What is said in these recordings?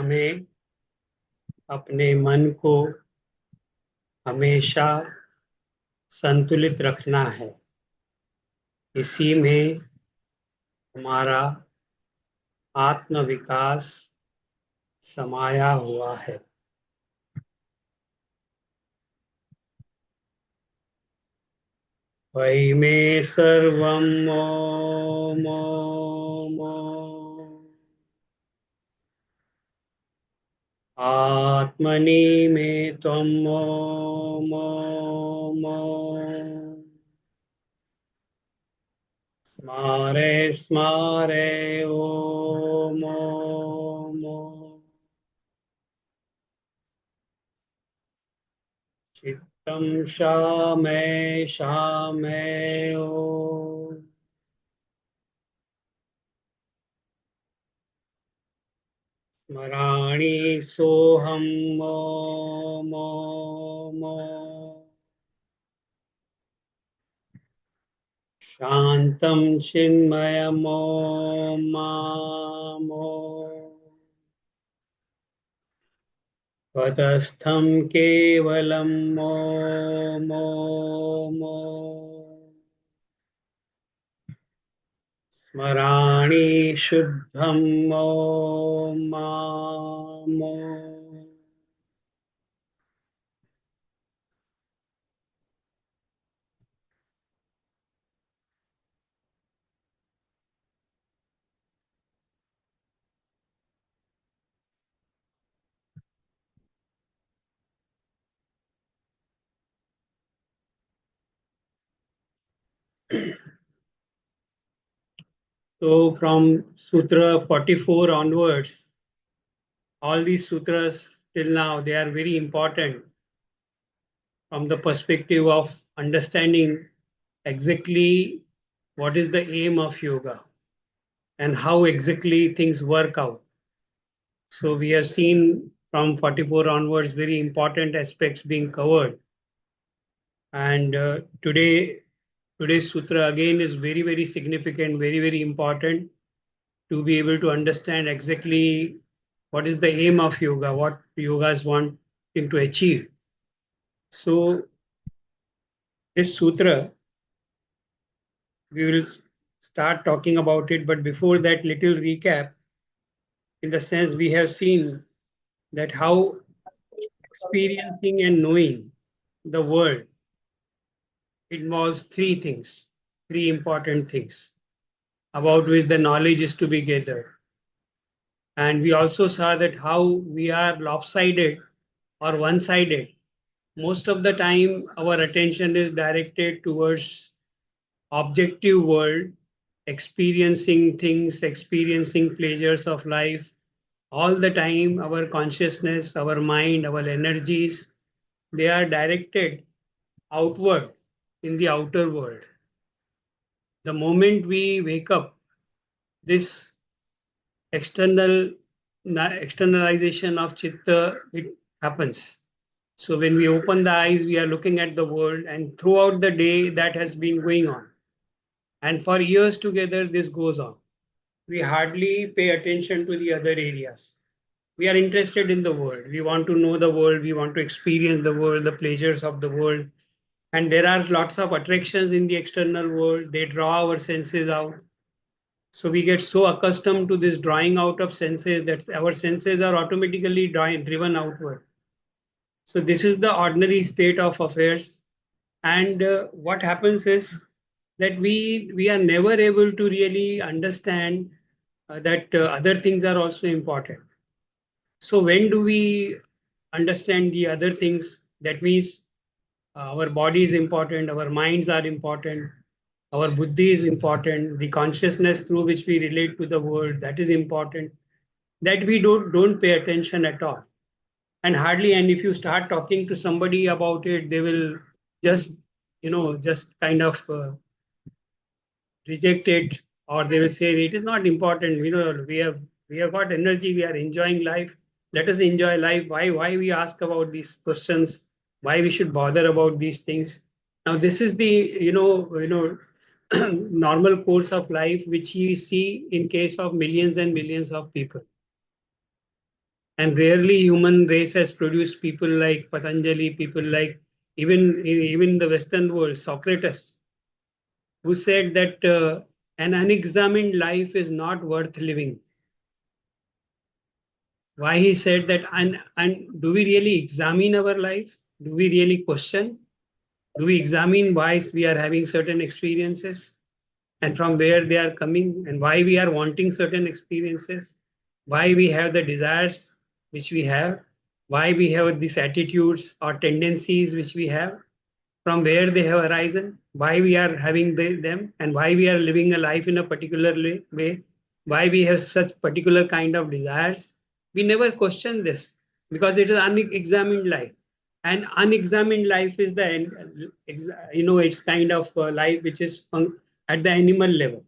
हमें अपने मन को हमेशा संतुलित रखना है। इसी में हमारा आत्म विकास समाया हुआ है। वै मे सर्वं ओम ओम ओम। आत्मनि मे त्वं ओम ओम ओम। स्मारे स्मारे ओम ओम ओम। चित्तं शामे शामे ओम। स्मराणि सोऽहं ओम ओम ओम। शान्तं चिन्मयम् ओम माम् ओम। त्वदस्थं केवलम् ओम ओम ओम। स्मराणि शुद्धम् ओम माम् ओम। So from Sutra 44 onwards, all these sutras till now, they are very important from the perspective of understanding exactly what is the aim of yoga and how exactly things work out. So we have seen from 44 onwards very important aspects being covered. And today's sutra again is very, very significant, very, very important to be able to understand exactly what is the aim of yoga, what yogas wanting to achieve. So this sutra, we will start talking about it, but before that, little recap. In the sense we have seen that how experiencing and knowing the world involves three things, three important things about which the knowledge is to be gathered. And we also saw that how we are lopsided or one-sided. Most of the time, our attention is directed towards objective world, experiencing things, experiencing pleasures of life. All the time, our consciousness, our mind, our energies, they are directed outward in the outer world. The moment we wake up, this external externalization of chitta, it happens. So when we open the eyes, we are looking at the world, and throughout the day, that has been going on. And for years together, this goes on. We hardly pay attention to the other areas. We are interested in the world. We want to know the world. We want to experience the world, the pleasures of the world. And there are lots of attractions in the external world. They draw our senses out. So we get so accustomed to this drawing out of senses that our senses are automatically driven outward. So this is the ordinary state of affairs. And what happens is that we are never able to really understand that other things are also important. So when do we understand the other things? That means our body is important, our minds are important, our buddhi is important, the consciousness through which we relate to the world, that is important. That we don't pay attention at all. And hardly, and if you start talking to somebody about it, they will just, just kind of reject it, or they will say it is not important. We have got energy, we are enjoying life. Let us enjoy life. Why we ask about these questions? Why we should bother about these things? Now this is the normal course of life which we see in case of millions and millions of people. And rarely human race has produced people like Patanjali, people like even the Western world, Socrates, who said that an unexamined life is not worth living. Why he said that, and do we really examine our life? Do we really question? Do we examine why we are having certain experiences and from where they are coming and why we are wanting certain experiences? Why we have the desires which we have? Why we have these attitudes or tendencies which we have? From where they have arisen, why we are having them, and why we are living a life in a particular way, why we have such particular kind of desires. We never question this because it is unexamined life. And unexamined life is the end, it's kind of life which is at the animal level.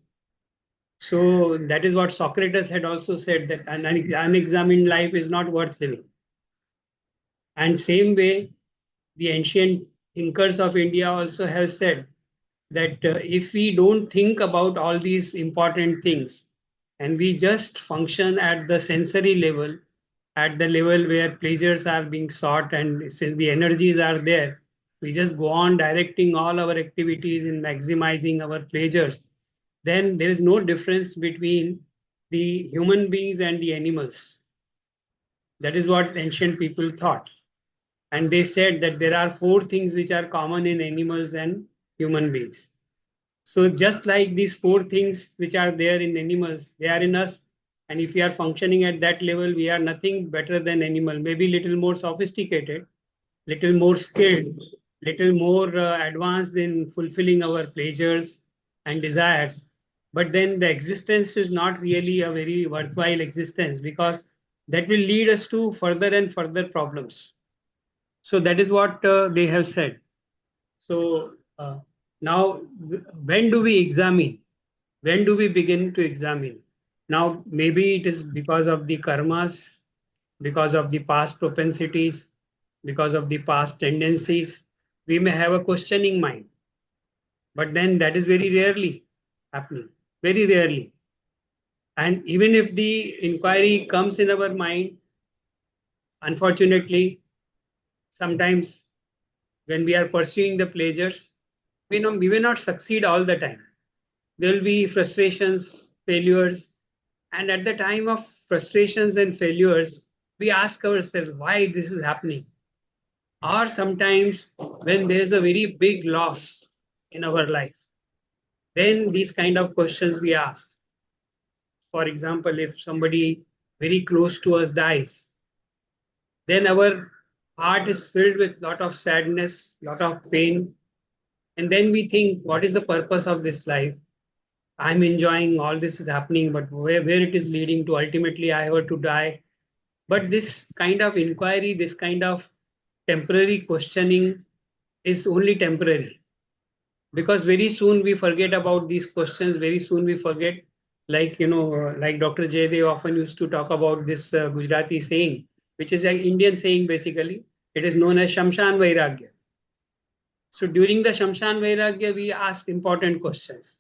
So that is what Socrates had also said, that an unexamined life is not worth living. And same way, the ancient thinkers of India also have said that if we don't think about all these important things and we just function at the sensory level, at the level where pleasures are being sought, and since the energies are there, we just go on directing all our activities in maximizing our pleasures, then there is no difference between the human beings and the animals. That is what ancient people thought. And they said that there are four things which are common in animals and human beings. So just like these four things which are there in animals, they are in us. And if we are functioning at that level, we are nothing better than animal, maybe little more sophisticated, little more skilled, little more advanced in fulfilling our pleasures and desires. But then the existence is not really a very worthwhile existence, because that will lead us to further and further problems. So that is what they have said. So now, when do we examine? When do we begin to examine? Now, maybe it is because of the karmas, because of the past propensities, because of the past tendencies. We may have a questioning mind, but then that is very rarely happening, very rarely. And even if the inquiry comes in our mind, unfortunately, sometimes when we are pursuing the pleasures, we may not succeed all the time. There will be frustrations, failures, and at the time of frustrations and failures, we ask ourselves why this is happening. Or sometimes when there is a very big loss in our life, then these kind of questions we ask. For example, if somebody very close to us dies, then our heart is filled with lot of sadness, lot of pain, and then we think, what is the purpose of this life? I'm enjoying all this is happening, but where it is leading to, ultimately I have to die. But this kind of inquiry, this kind of temporary questioning is only temporary, because very soon we forget about these questions. Very soon we forget, like Dr. J, they often used to talk about this Gujarati saying, which is an Indian saying basically. It is known as Shamshan Vairagya. So during the Shamshan Vairagya, we ask important questions,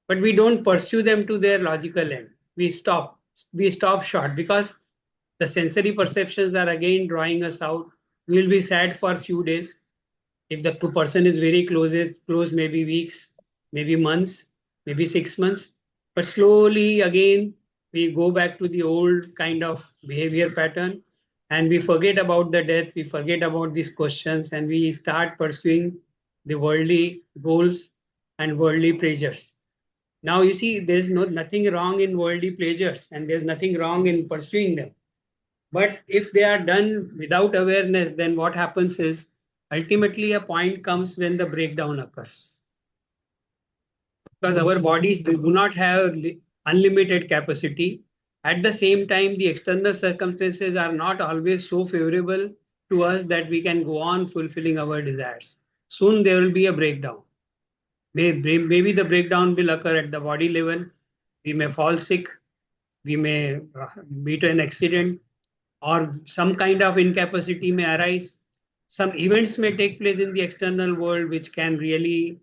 but we don't pursue them to their logical end. We stop short, because the sensory perceptions are again drawing us out. We will be sad for a few days. If the person is very close, maybe weeks, maybe months, maybe 6 months. But slowly again, we go back to the old kind of behavior pattern, and we forget about the death, we forget about these questions, and we start pursuing the worldly goals and worldly pleasures. Now you see, there's nothing wrong in worldly pleasures, and there's nothing wrong in pursuing them. But if they are done without awareness, then what happens is, ultimately a point comes when the breakdown occurs. Because our bodies do not have unlimited capacity. At the same time, the external circumstances are not always so favorable to us that we can go on fulfilling our desires. Soon there will be a breakdown. Maybe the breakdown will occur at the body level. We may fall sick, we may meet an accident, or some kind of incapacity may arise. Some events may take place in the external world which can really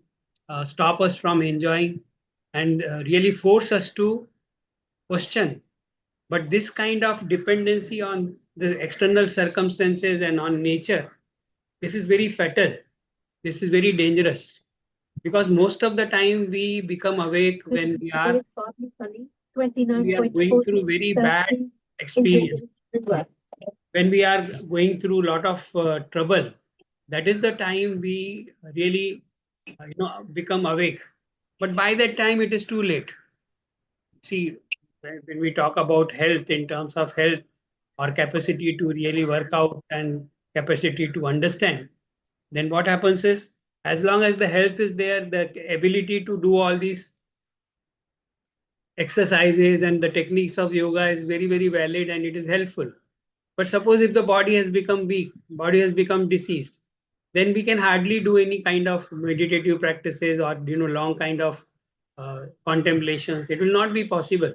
stop us from enjoying, and really force us to question But this kind of dependency on the external circumstances and on nature, this is very fatal. This is very dangerous because most of the time we become awake when we are going through very bad experience. When we are going through a lot of trouble, that is the time we really become awake. But by that time, it is too late. See, when we talk about health in terms of health or capacity to really work out and capacity to understand, then what happens is, as long as the health is there, the ability to do all these exercises and the techniques of yoga is very, very valid and it is helpful. But suppose if the body has become weak, body has become diseased, then we can hardly do any kind of meditative practices or long kind of contemplations. It will not be possible.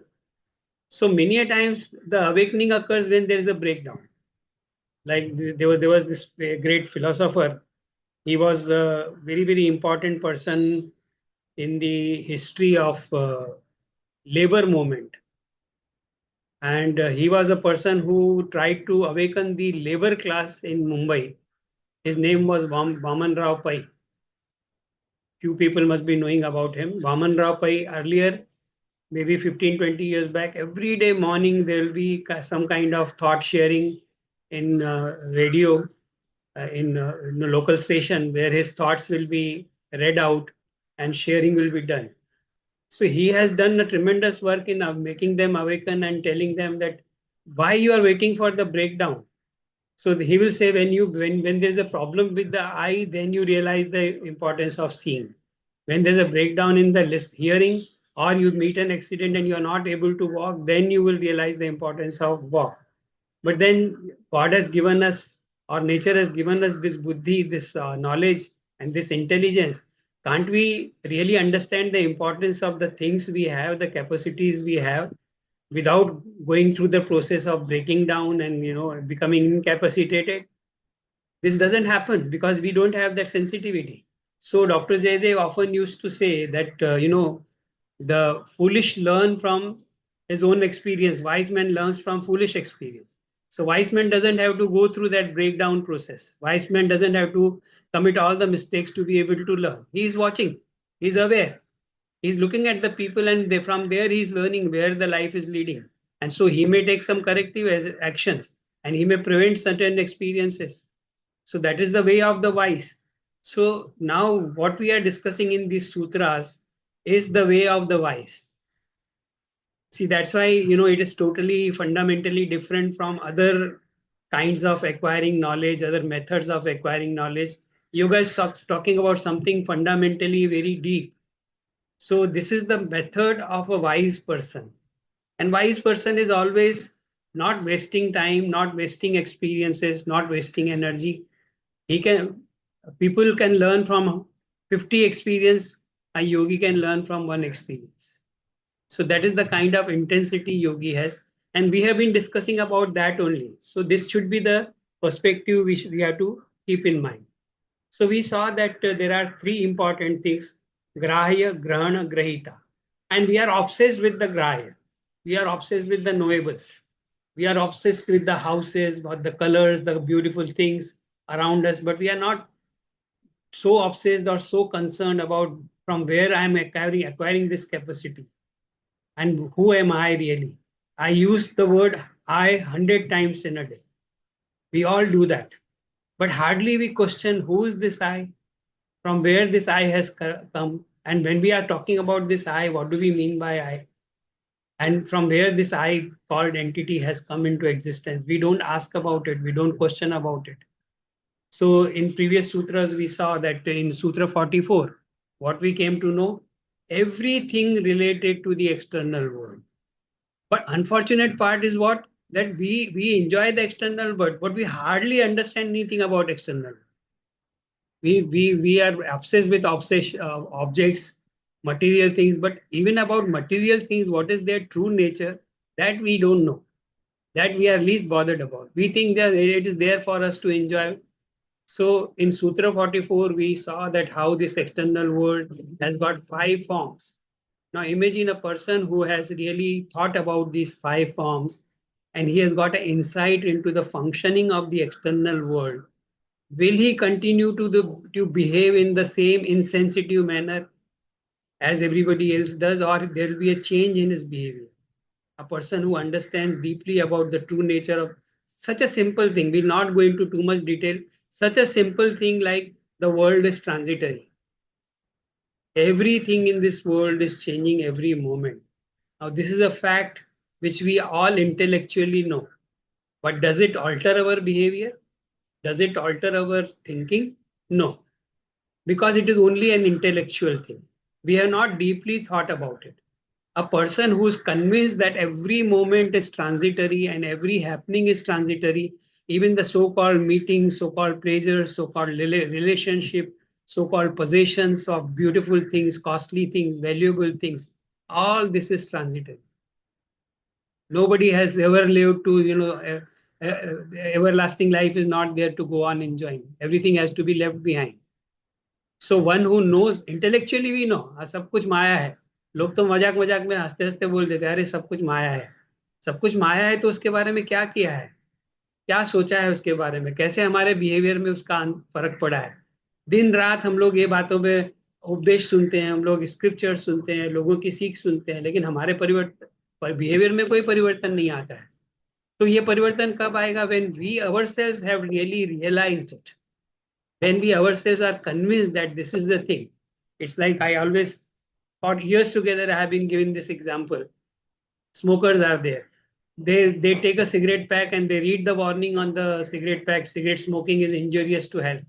So many a times the awakening occurs when there is a breakdown. Like there was this great philosopher. He was a very, very important person in the history of labor movement. And he was a person who tried to awaken the labor class in Mumbai. His name was Vaman Rao Pai. Few people must be knowing about him. Vaman Rao Pai earlier, maybe 15, 20 years back, every day morning there will be some kind of thought sharing in radio, in a local station where his thoughts will be read out and sharing will be done. So he has done a tremendous work in making them awaken and telling them that why you are waiting for the breakdown. So he will say when there's a problem with the eye, then you realize the importance of seeing. When there's a breakdown in the list hearing, or you meet an accident and you are not able to walk, then you will realize the importance of walk. But then God has given us, or nature has given us this buddhi, this knowledge, and this intelligence. Can't we really understand the importance of the things we have, the capacities we have, without going through the process of breaking down and becoming incapacitated? This doesn't happen because we don't have that sensitivity. So Dr. Jaydev often used to say that the foolish learn from his own experience. Wise man learns from foolish experience. So wise man doesn't have to go through that breakdown process. Wise man doesn't have to commit all the mistakes to be able to learn. He is watching. He's aware. He's looking at the people, and from there he's learning where the life is leading. And so he may take some corrective actions, and he may prevent certain experiences. So that is the way of the wise. So now what we are discussing in these sutras is the way of the wise. See, that's why it is totally fundamentally different from other kinds of acquiring knowledge, other methods of acquiring knowledge. You guys are talking about something fundamentally very deep. So this is the method of a wise person. And wise person is always not wasting time, not wasting experiences, not wasting energy. He can People can learn from 50 experience, a yogi can learn from one experience. So that is the kind of intensity yogi has, and we have been discussing about that only. So this should be the perspective we have to keep in mind. So we saw that there are three important things: grahya, grahana, grahita. And we are obsessed with the grahya. We are obsessed with the knowables. We are obsessed with the houses, with the colors, the beautiful things around us, but we are not so obsessed or so concerned about from where I am acquiring this capacity and who am I really. I use the word I 100 times in a day. We all do that, but hardly we question who is this I, from where this I has come, and when we are talking about this I, what do we mean by I, and from where this I called entity has come into existence. We don't ask about it, we don't question about it. So in previous sutras, we saw that in Sutra 44, what we came to know, everything related to the external world. But unfortunate part is what? That we enjoy the external world, but we hardly understand anything about external. We are obsessed with objects, material things, but even about material things, what is their true nature, that we don't know. That we are least bothered about. We think that it is there for us to enjoy. So in Sutra 44, we saw that how this external world has got 5 forms. Now imagine a person who has really thought about these five forms and he has got an insight into the functioning of the external world. Will he continue to behave in the same insensitive manner as everybody else does, or there will be a change in his behavior? A person who understands deeply about the true nature of such a simple thing, we'll not go into too much detail, such a simple thing like the world is transitory. Everything in this world is changing every moment. Now, this is a fact which we all intellectually know. But does it alter our behavior? Does it alter our thinking? No, because it is only an intellectual thing. We have not deeply thought about it. A person who is convinced that every moment is transitory and every happening is transitory, even the so-called meetings, so-called pleasures, so-called relationship, so-called possessions of beautiful things, costly things, valuable things, all this is transitory. Nobody has ever lived to, everlasting life is not there to go on enjoying. Everything has to be left behind. So one who knows, intellectually we know, सब कुछ माया है. लोग तो मजाक मजाक में हंसते हंसते बोल देते हैं, अरे सब कुछ माया है. सब कुछ माया है तो उसके बारे में क्या किया है, क्या सोचा है उसके बारे में, कैसे हमारे बिहेवियर में उसका फर्क पड़ा है. दिन रात हम लोग ये बातों में उपदेश सुनते हैं, हम लोग स्क्रिप्चर सुनते हैं, लोगों की सीख सुनते हैं, लेकिन हमारे परिवर्तन बिहेवियर में कोई परिवर्तन नहीं आता है. तो ये परिवर्तन कब आएगा? When we ourselves have really realised it, when we ourselves are convinced that this is the thing. It's like I always, for years together, I have been giving this example. Smokers are there. They take a cigarette pack and they read the warning on the cigarette pack. Cigarette smoking is injurious to health.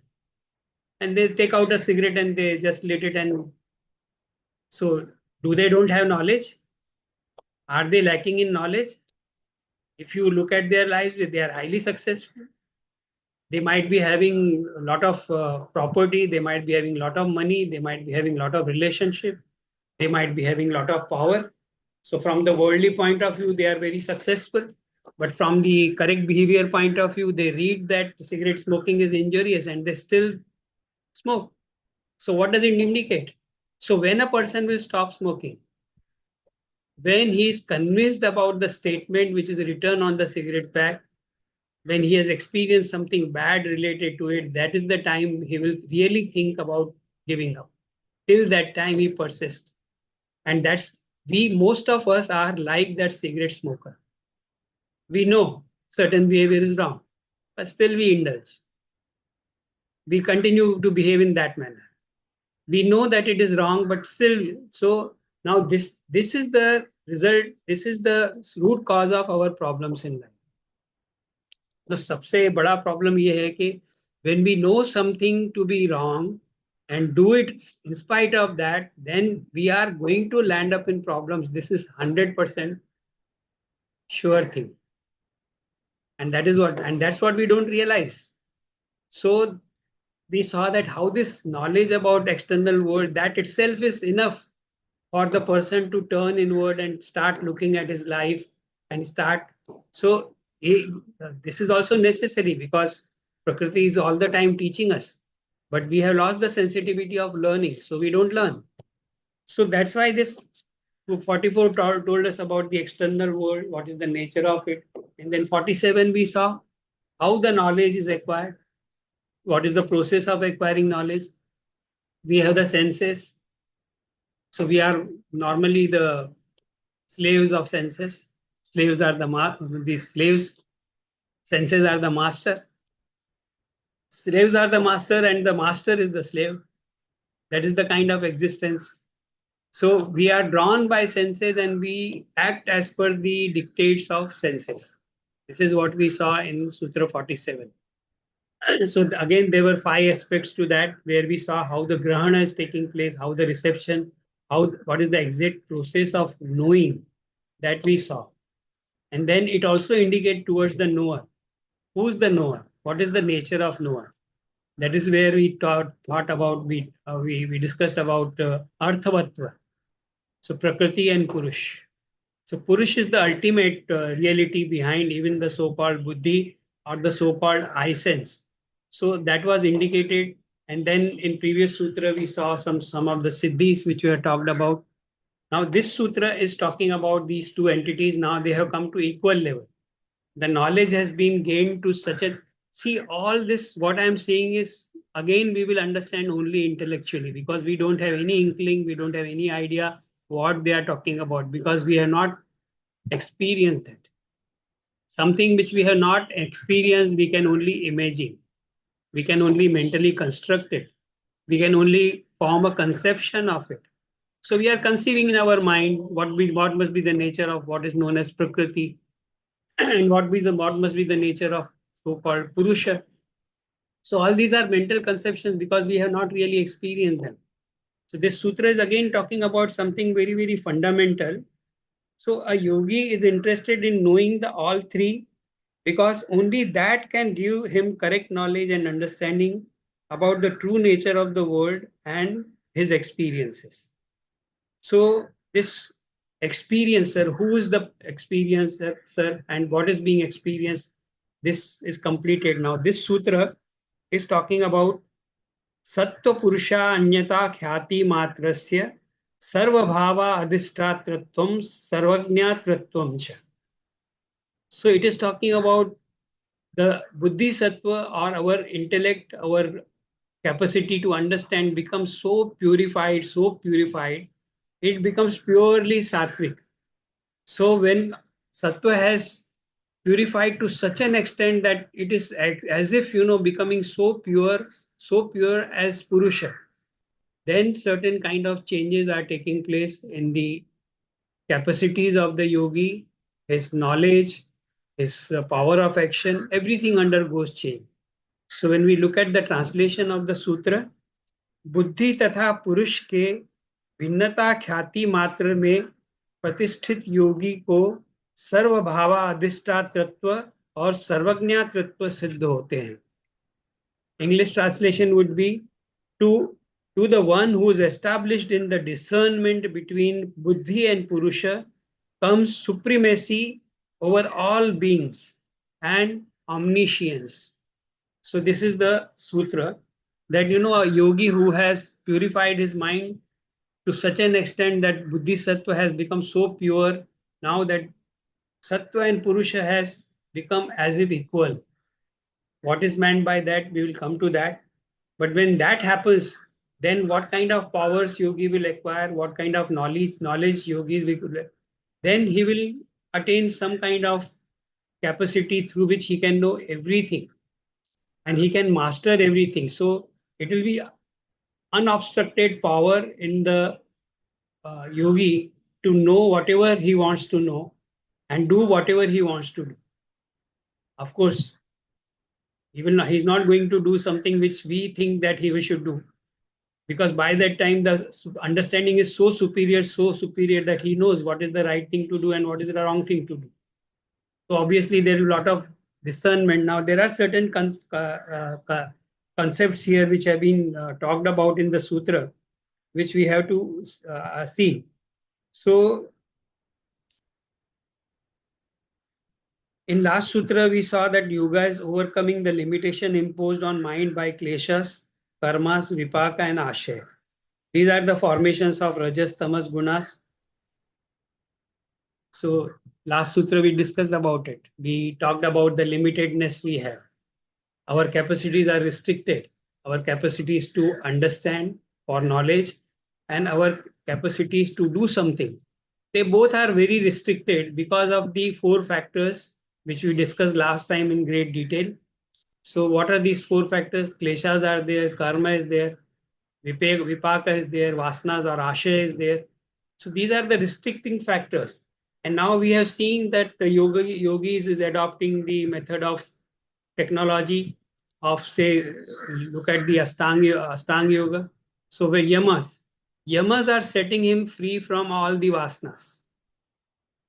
And they take out a cigarette and they just lit it. And so, do they don't have knowledge? Are they lacking in knowledge? If you look at their lives, they are highly successful. They might be having a lot of property, they might be having a lot of money, they might be having a lot of relationship, they might be having a lot of power. So from the worldly point of view, they are very successful. But from the correct behavior point of view, they read that cigarette smoking is injurious and they still smoke. So what does it indicate? So when a person will stop smoking, when he is convinced about the statement which is written on the cigarette pack, when he has experienced something bad related to it, that is the time he will really think about giving up. Till that time, he persists. And most of us are like that cigarette smoker. We know certain behavior is wrong, but still we indulge. We continue to behave in that manner. We know that it is wrong, but still, so now this is the result, this is the root cause of our problems in life. तो सबसे बड़ा problem ये है कि when we know something to be wrong and do it in spite of that, then we are going to land up in problems. This is 100% sure thing. And that's what we don't realize. So we saw that how this knowledge about external world, that itself is enough for the person to turn inward and start looking at his life and start. So this is also necessary because Prakriti is all the time teaching us, but we have lost the sensitivity of learning, so we don't learn. So that's why this 44 told us about the external world, what is the nature of it. And then 47 we saw how the knowledge is acquired, what is the process of acquiring knowledge. We have the senses. So we are normally the slaves of senses. Slaves are these slaves. Senses are the master. Slaves are the master and the master is the slave. That is the kind of existence. So we are drawn by senses and we act as per the dictates of senses. This is what we saw in Sutra 47. So again, there were 5 aspects to that where we saw how the grahana is taking place, how the reception, what is the exact process of knowing that we saw. And then it also indicates towards the knower. Who's the knower? What is the nature of knower? That is where we thought about, we discussed about Arthavatva. So Prakriti and Purush. So Purush is the ultimate reality behind even the so-called Buddhi or the so-called I sense. So that was indicated. And then in previous sutra, we saw some of the Siddhis which we have talked about. Now, this sutra is talking about these two entities. Now they have come to equal level. The knowledge has been gained to such a, see, all this, what I'm saying is, again, we will understand only intellectually, because we don't have any inkling, we don't have any idea what they are talking about, because we have not experienced it. Something which we have not experienced, we can only imagine. We can only mentally construct it. We can only form a conception of it. So we are conceiving in our mind what must be the nature of what is known as Prakriti, and what must be the nature of so-called Purusha. So all these are mental conceptions because we have not really experienced them. So this sutra is again talking about something very, very fundamental. So a yogi is interested in knowing the all three, because only that can give him correct knowledge and understanding about the true nature of the world and his experiences. So this experiencer, who is the experiencer, sir, and what is being experienced, this is completed. Now this sutra is talking about Sattva Purusha Anyata Khyati Matrasya Sarvabhavadhisthatratvam Sarvajnyatratvam cha. So it is talking about the Buddhi Sattva, or our intellect, our capacity to understand becomes so purified, it becomes purely sattvic. So when Sattva has purified to such an extent that it is as if, becoming so pure as Purusha, then certain kind of changes are taking place in the capacities of the yogi, his knowledge, his power of action, everything undergoes change. So when we look at the translation of the sutra, बुद्धि तथा पुरुष के भिन्नता ख्याति मात्र में प्रतिष्ठित योगी को सर्वभावा अधिष्ठातृत्व और सर्वज्ञातृत्व सिद्ध होते हैं. English translation would be, to the one who is established in the discernment between buddhi and purusha comes supremacy over all beings and omniscience. So this is the sutra that, a yogi who has purified his mind to such an extent that Buddhi Sattva has become so pure, now that Sattva and Purusha has become as if equal. What is meant by that? We will come to that. But when that happens, then what kind of powers yogi will acquire, what kind of knowledge yogis will, then he will attain some kind of capacity through which he can know everything and he can master everything. So it will be unobstructed power in the yogi to know whatever he wants to know and do whatever he wants to do. Of course, he's not going to do something which we think that he should do, because by that time the understanding is so superior that he knows what is the right thing to do and what is the wrong thing to do. So obviously there is a lot of discernment. Now there are certain concepts here which have been talked about in the sutra, which we have to see. So in last sutra, we saw that yoga is overcoming the limitation imposed on mind by kleshas, karmas, vipaka, and ashaya. These are the formations of rajas, tamas, gunas. So last sutra we discussed about it. We talked about the limitedness we have. Our capacities are restricted. Our capacities to understand, for knowledge, and our capacities to do something, they both are very restricted because of the four factors which we discussed last time in great detail. So what are these four factors? Kleshas are there, karma is there, vipaka is there, vasanas or ashaya is there. So these are the restricting factors. And now we have seen that the yogis is adopting the method of technology of, say, look at the Astanga yoga. So where yamas are setting him free from all the vasanas,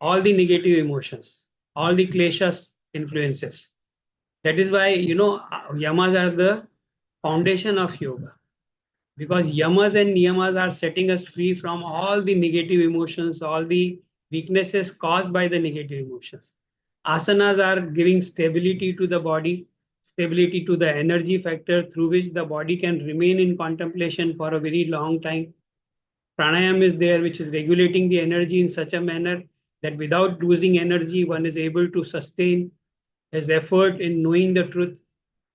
all the negative emotions, all the kleshas influences. That is why, yamas are the foundation of yoga, because yamas and niyamas are setting us free from all the negative emotions, all the weaknesses caused by the negative emotions. Asanas are giving stability to the body, stability to the energy factor through which the body can remain in contemplation for a very long time. Pranayam is there, which is regulating the energy in such a manner that without losing energy, one is able to sustain his effort in knowing the truth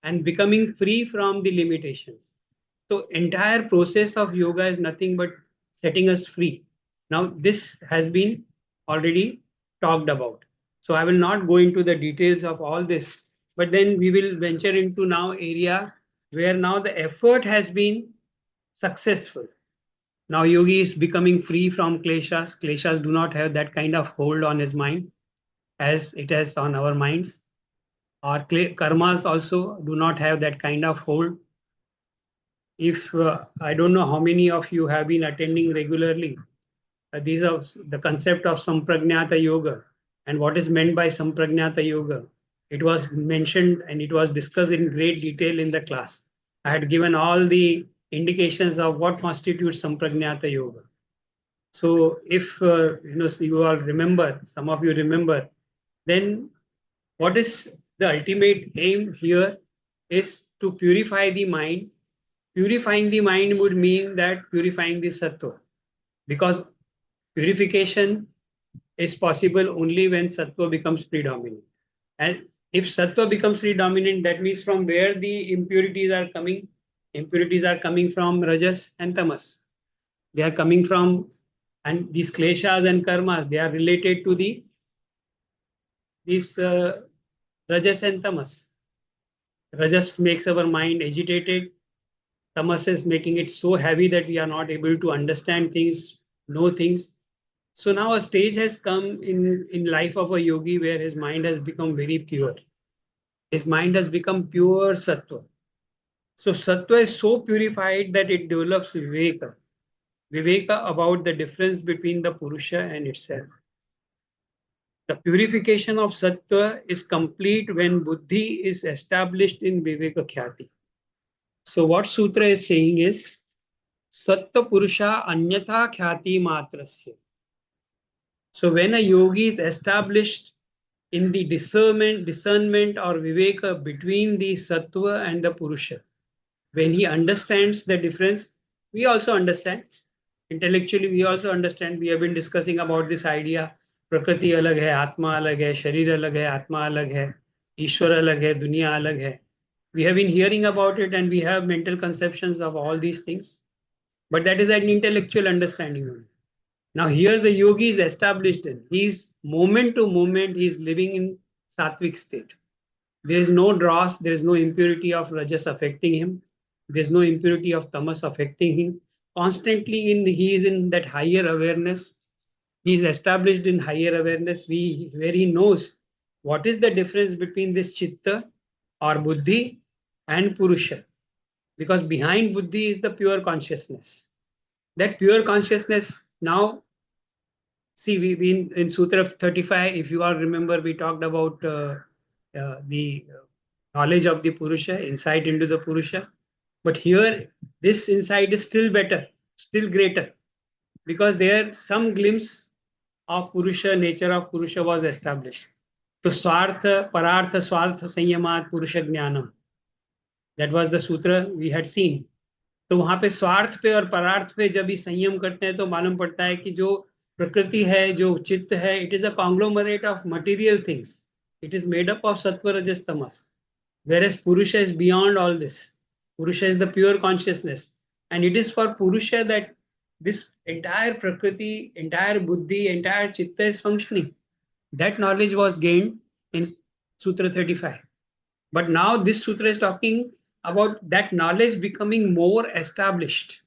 and becoming free from the limitations. So entire process of yoga is nothing but setting us free. Now this has been already talked about. So I will not go into the details of all this, but then we will venture into now area where now the effort has been successful. Now yogi is becoming free from kleshas. Kleshas do not have that kind of hold on his mind as it has on our minds. Our karmas also do not have that kind of hold. If I don't know how many of you have been attending regularly, these are the concept of Samprajnata Yoga and what is meant by Samprajnata Yoga. It was mentioned and it was discussed in great detail in the class. I had given all the indications of what constitutes Samprajnata Yoga. So if you all remember, some of you remember, then what is the ultimate aim here is to purify the mind. Purifying the mind would mean that purifying the sattva, because purification is possible only when sattva becomes predominant. And if sattva becomes predominant, that means from where the impurities are coming. Impurities are coming from rajas and tamas. They are coming from, and these kleshas and karmas, they are related to these rajas and tamas. Rajas makes our mind agitated. Tamas is making it so heavy that we are not able to understand things, know things. So now a stage has come in life of a yogi where his mind has become very pure. His mind has become pure sattva. So sattva is so purified that it develops viveka. Viveka about the difference between the Purusha and itself. The purification of sattva is complete when buddhi is established in Viveka Khyati. So what Sutra is saying is Sattva Purusha Anyatha Khyati Matrasya. So when a yogi is established in the discernment or Viveka between the Sattva and the Purusha, when he understands the difference, we also understand. Intellectually, we also understand. We have been discussing about this idea. Prakriti alag hai, Atma alag hai, Sharir alag hai, Atma alag hai, Ishwar alag hai, Dunya alag hai. We have been hearing about it and we have mental conceptions of all these things. But that is an intellectual understanding only. Now here the yogi is established in. He's moment to moment, he's living in sattvic state. There is no dross, there is no impurity of rajas affecting him. There is no impurity of tamas affecting him. Constantly he is in that higher awareness. He is established in higher awareness where he knows what is the difference between this chitta or buddhi and purusha. Because behind buddhi is the pure consciousness. That pure consciousness now, see, we in Sutra 35, if you all remember, we talked about the knowledge of the Purusha, insight into the Purusha. But here, this insight is still better, still greater, because there some glimpse of Purusha, nature of Purusha was established. So, Swartha, Parartha, Swartha, Sanyamat, Purusha Jnanam. That was the Sutra we had seen. तो वहां पे स्वार्थ पे और परार्थ पे जब भी संयम करते हैं तो मालूम पड़ता है कि जो प्रकृति है, जो चित्त है, it is a conglomerate of material things. It is made up of सत्व रजस तमस, whereas purusha is beyond all this. Purusha is the pure consciousness, and it is for purusha that this entire prakriti, entire buddhi, entire chitta is functioning. That knowledge was gained in Sutra 35. But now this sutra is talking about that knowledge becoming more established.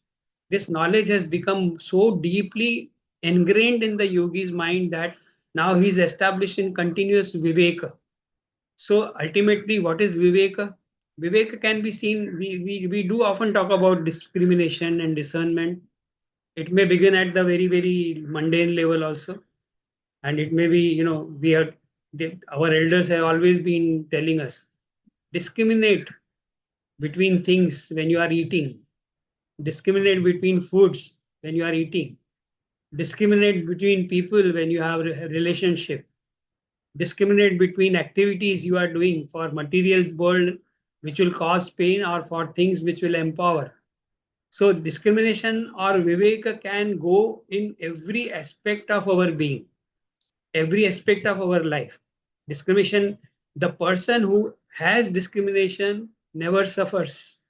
This knowledge has become so deeply ingrained in the yogi's mind that now he is established in continuous viveka. So ultimately, what is viveka? Viveka can be seen, we do often talk about discrimination and discernment. It may begin at the very, very mundane level also. And it may be, our elders have always been telling us, discriminate between things when you are eating, discriminate between foods when you are eating, discriminate between people when you have a relationship, discriminate between activities you are doing for material world which will cause pain or for things which will empower. So discrimination or Viveka can go in every aspect of our being, every aspect of our life. Discrimination, the person who has discrimination never suffers.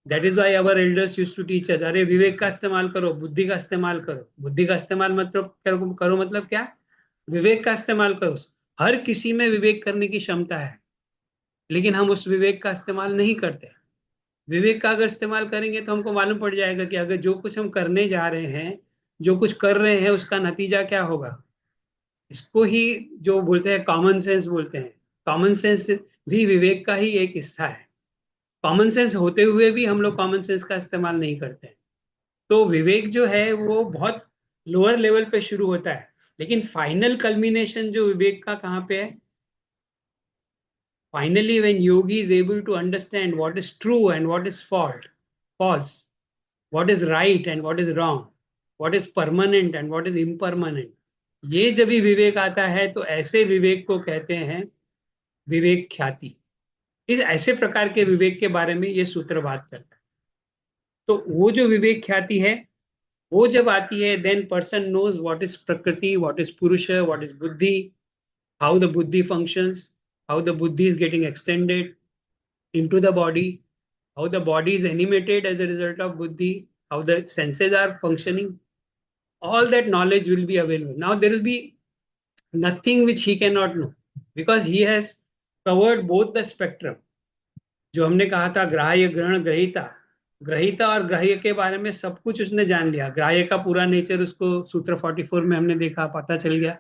That is why our elders used to teach us, अरे विवेक का इस्तेमाल करो, बुद्धि का इस्तेमाल करो. बुद्धि का इस्तेमाल मतलब करो मतलब क्या? विवेक का इस्तेमाल करो. हर किसी में विवेक करने की क्षमता है, लेकिन हम उस विवेक का इस्तेमाल नहीं करते. विवेक का अगर इस्तेमाल करेंगे तो हमको मालूम पड़ जाएगा कि अगर जो कुछ हम करने जा रहे हैं, जो कुछ कर रहे हैं, उसका नतीजा क्या होगा. इसको ही जो बोलते हैं कॉमन सेंस बोलते हैं. कॉमन सेंस भी विवेक का ही एक हिस्सा है. कॉमन सेंस होते हुए भी हम लोग कॉमन सेंस का इस्तेमाल नहीं करते हैं. तो विवेक जो है वो बहुत लोअर लेवल पे शुरू होता है, लेकिन फाइनल कल्मिनेशन जो विवेक का कहाँ पे है. Finally when yogi is able to understand what is true and what is false, what is right and what is wrong, what is permanent and what is impermanent, ये जब भी विवेक आता है तो ऐसे विवेक को कहते हैं विवेक ख्याति. इस ऐसे प्रकार के विवेक के बारे में ये सूत्र बात करता है. तो वो जो विवेक ख्याति है वो जब आती है, then person knows what is prakriti, what is purusha, what is buddhi, how the buddhi functions, how the buddhi is getting extended into the body, how the body is animated as a result of buddhi, how the senses are functioning. All that knowledge will be available. Now there will be nothing which he cannot know, because he has covered both the spectrum. जो हमने कहा था ग्राह्य ग्रहण ग्रहिता, ग्रहिता और ग्राह्य के बारे में सब कुछ उसने जान लिया. ग्राह्य का पूरा नेचर उसको सूत्र 44 में हमने देखा, पता चल गया.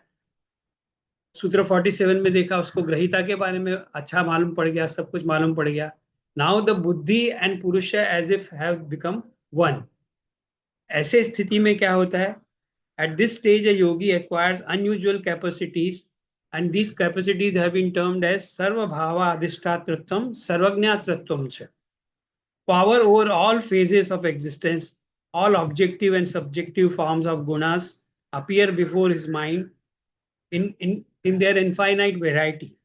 सूत्र 47 में देखा, उसको ग्रहिता के बारे में अच्छा मालूम पड़ गया, सब कुछ मालूम पड़ गया. Now the buddhi and purusha as if have become one. ऐसे स्थिति में क्या होता है, at this stage a yogi acquires unusual capacities, and these capacities have been termed as sarvabhavadhishthatritvam sarvajnatritvam cha. Power over all phases of existence, all objective and subjective forms of gunas appear before his mind in their infinite variety.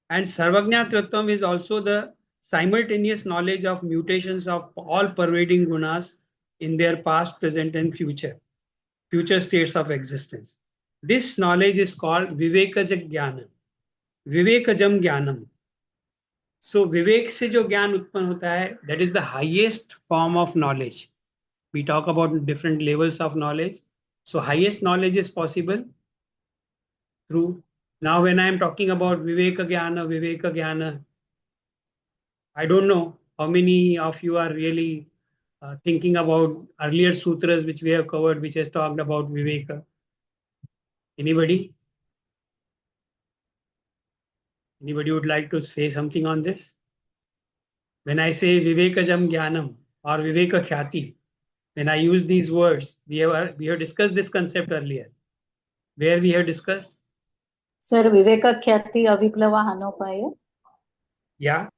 And Sarvajnyatratvam is also the simultaneous knowledge of mutations of all pervading gunas in their past, present, and future states of existence. This knowledge is called Vivekaja Jnanam, Vivekajam Jnanam. So विवेक से जो ज्ञान उत्पन्न होता है, that is the highest form of knowledge. We talk about different levels of knowledge. So highest knowledge is possible through. Now when I am talking about Viveka Jnana, I don't know how many of you are really thinking about earlier sutras which we have covered, which has talked about Viveka. Anybody? Anybody would like to say something on this? When I say Vivekajam Jnanam or Viveka Khyati, when I use these words, we have discussed this concept earlier. Where we have discussed? Sir, Viveka Khyati Aviplava Hanopaya. Yeah,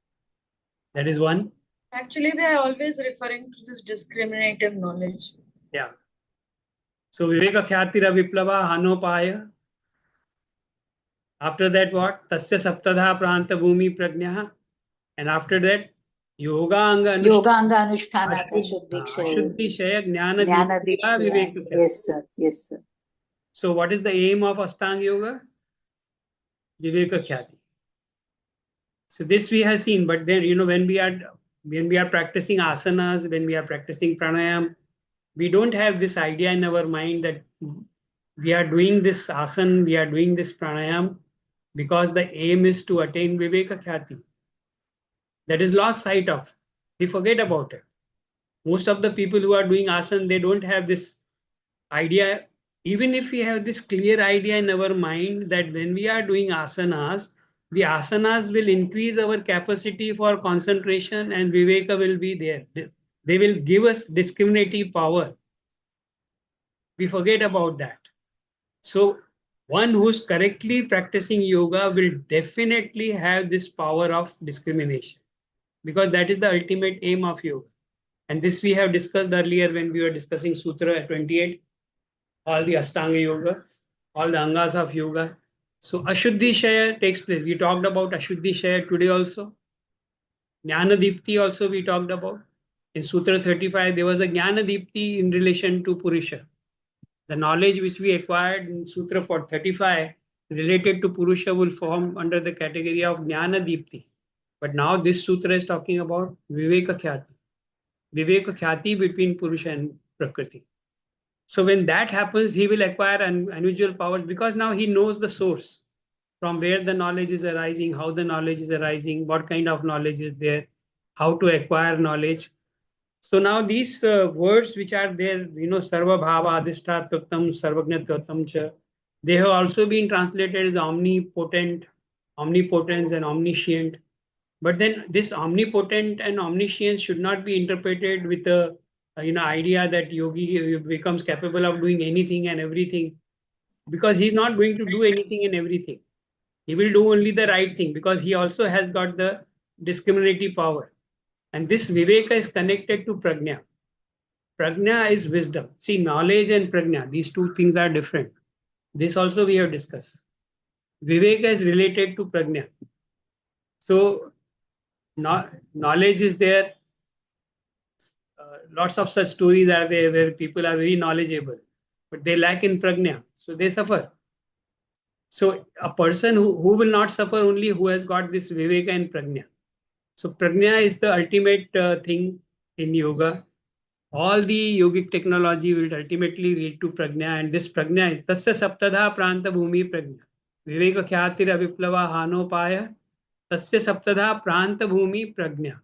that is one. Actually, they are always referring to this discriminative knowledge. Yeah. So Viveka Khyati Viplava Hanopaya. After that, what? Tasya Saptadha Pranta Bhumi Prajnaha. And after that, Yoga Anga Anushtana Shuddhi Shaya Jnana Dikya Viveka. Yes, sir. Yes, sir. So what is the aim of Ashtanga Yoga? Viveka Khyati. So this we have seen, but then when we are practicing asanas, when we are practicing pranayam, we don't have this idea in our mind that we are doing this asana, we are doing this pranayam because the aim is to attain Viveka Khyati. That is lost sight of. We forget about it. Most of the people who are doing asana, they don't have this idea. Even if we have this clear idea in our mind that when we are doing asanas, the asanas will increase our capacity for concentration and Viveka will be there. They will give us discriminative power. We forget about that. So one who's correctly practicing yoga will definitely have this power of discrimination, because that is the ultimate aim of yoga. And this we have discussed earlier when we were discussing Sutra 28, all the Ashtanga Yoga, all the Angas of yoga. So Ashuddhi Shaya takes place. We talked about Ashuddhi Shaya today also. Jnana Dipti also we talked about. In Sutra 35, there was a Jnana Deepti in relation to Purusha. The knowledge which we acquired in Sutra for 35 related to Purusha will form under the category of Jnana Deepti. But now this Sutra is talking about Viveka Khyati. Viveka Khyati between Purusha and Prakriti. So when that happens, he will acquire unusual powers because now he knows the source from where the knowledge is arising, how the knowledge is arising, what kind of knowledge is there, how to acquire knowledge. So now these words which are there, sarvabhavadhisthatratvam, sarvajnyatratvam cha, they have also been translated as omnipotent, omnipotence and omniscient. But then this omnipotent and omniscience should not be interpreted with a idea that yogi becomes capable of doing anything and everything, because he's not going to do anything and everything. He will do only the right thing because he also has got the discriminatory power. And this Viveka is connected to Prajna. Prajna is wisdom. See, knowledge and Prajna, these two things are different. This also we have discussed. Viveka is related to Prajna. So, knowledge is there. Lots of such stories are there where people are very knowledgeable, but they lack in Prajna. So, they suffer. So, a person who will not suffer only who has got this Viveka and Prajna. So Prajna is the ultimate thing in yoga. All the yogic technology will ultimately lead to Prajna, and this Prajna is Tasya Saptadha Pranta Bhumi Prajna. Viveka Khyati Aviplava Hanopaya Tasya Saptadha Pranta Bhumi Prajna.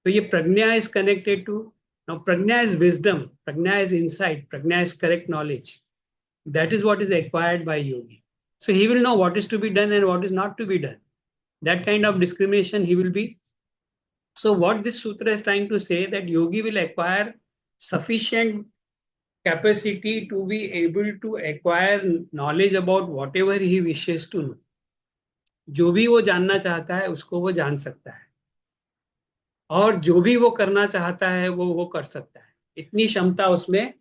So ye Prajna is connected to, now Prajna is wisdom, Prajna is insight, Prajna is correct knowledge. That is what is acquired by yogi. So he will know what is to be done and what is not to be done. That kind of discrimination he will be. So what this sutra is trying to say, that yogi will acquire sufficient capacity to be able to acquire knowledge about whatever he wishes to know. जो भी वो जानना चाहता है उसको वो जान सकता है, और जो भी वो करना चाहता है वो कर सकता है. इतनी क्षमता उसमें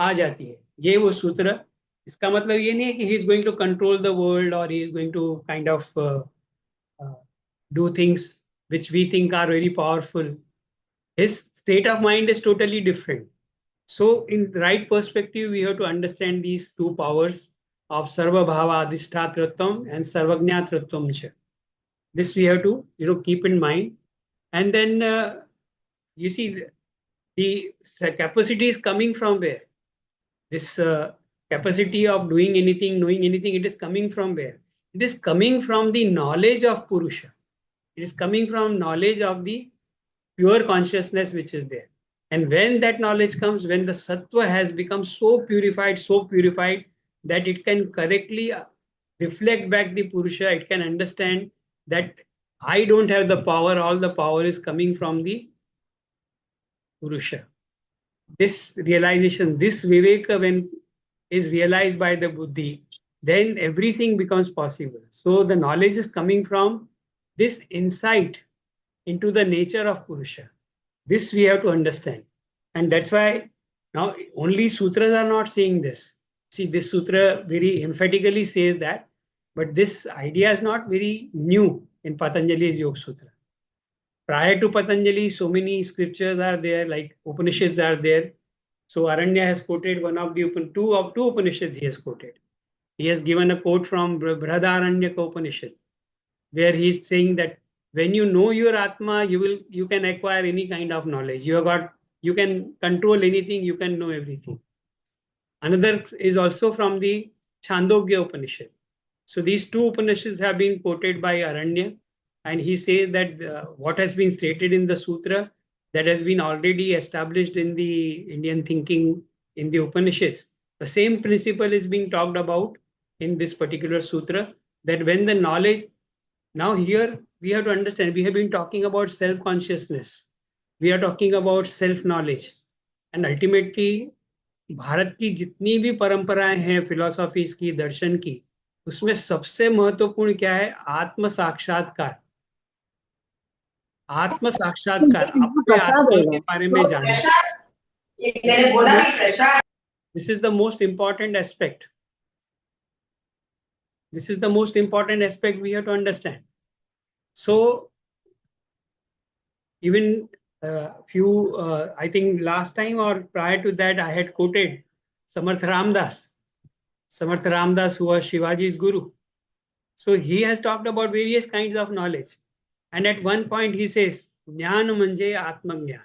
आ जाती है. ये वो सूत्र. इसका मतलब ये नहीं है कि he is going to control the world or he is going to kind of do things which we think are very powerful. His state of mind is totally different. So in the right perspective, we have to understand these two powers of sarvabhavadhisthatratvam and sarvajnyatratvam. This we have to keep in mind. And then you see the capacity is coming from where? This capacity of doing anything, knowing anything, it is coming from where? It is coming from the knowledge of Purusha. It is coming from knowledge of the pure consciousness which is there. And when that knowledge comes, when the sattva has become so purified that it can correctly reflect back the Purusha, it can understand that I don't have the power, all the power is coming from the Purusha. This realization, this Viveka, when is realized by the Buddhi, then everything becomes possible. So the knowledge is coming from this insight into the nature of Purusha. This we have to understand. And that's why now only sutras are not saying this. See, this sutra very emphatically says that, but this idea is not very new in Patanjali's Yoga Sutra. Prior to Patanjali, so many scriptures are there, like Upanishads are there. So Aranya has quoted one of the two Upanishads he has quoted. He has given a quote from Brihadaranyaka Upanishad, where he is saying that when you know your Atma, you can acquire any kind of knowledge. You can control anything, you can know everything. Another is also from the Chandogya Upanishad. So these two Upanishads have been quoted by Aranya, and he says that what has been stated in the sutra, that has been already established in the Indian thinking in the Upanishads. The same principle is being talked about in this particular sutra, that when the knowledge, now here we have to understand, we have been talking about self-consciousness, we are talking about self-knowledge, and ultimately Bharat की जितनी भी परंपराएं हैं philosophies की, दर्शन की, उसमें सबसे महत्वपूर्ण क्या है? आत्म साक्षात्कार. आत्म साक्षात्कार, अपने आत्मा के बारे में जानना. This is the most important aspect. This is the most important aspect we have to understand. So even I think last time or prior to that, I had quoted Samarth Ramdas. Samarth Ramdas, who was Shivaji's guru. So he has talked about various kinds of knowledge. And at one point he says, Jnana manje Atmagyan.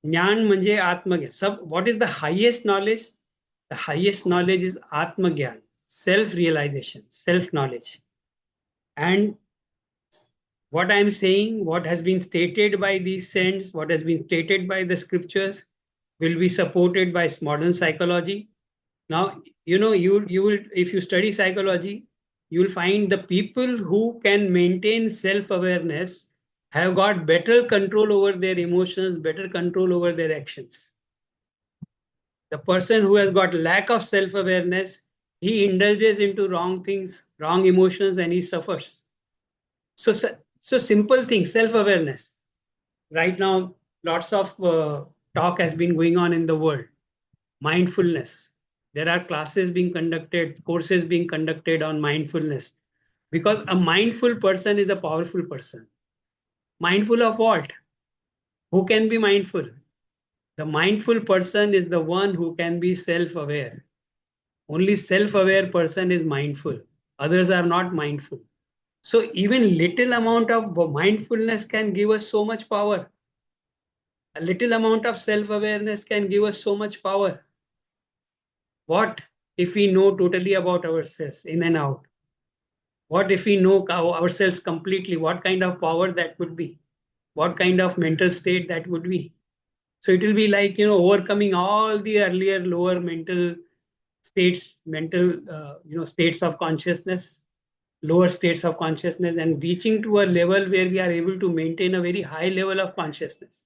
Jnana manje Atmagyan. What is the highest knowledge? The highest knowledge is Atmagyan, self-realization, self-knowledge. And what I'm saying, what has been stated by these saints, what has been stated by the scriptures, will be supported by modern psychology. Now, you will, if you study psychology, you will find the people who can maintain self-awareness have got better control over their emotions, better control over their actions. The person who has got lack of self-awareness, he indulges into wrong things, wrong emotions, and he suffers. So simple things, self-awareness. Right now, lots of talk has been going on in the world. Mindfulness. There are classes being conducted, courses being conducted on mindfulness. Because a mindful person is a powerful person. Mindful of what? Who can be mindful? The mindful person is the one who can be self-aware. Only self-aware person is mindful. Others are not mindful. So even little amount of mindfulness can give us so much power. A little amount of self-awareness can give us so much power. What if we know totally about ourselves in and out? What if we know ourselves completely? What kind of power that would be? What kind of mental state that would be? So it will be like, overcoming all the earlier lower mental states, states of consciousness, lower states of consciousness, and reaching to a level where we are able to maintain a very high level of consciousness.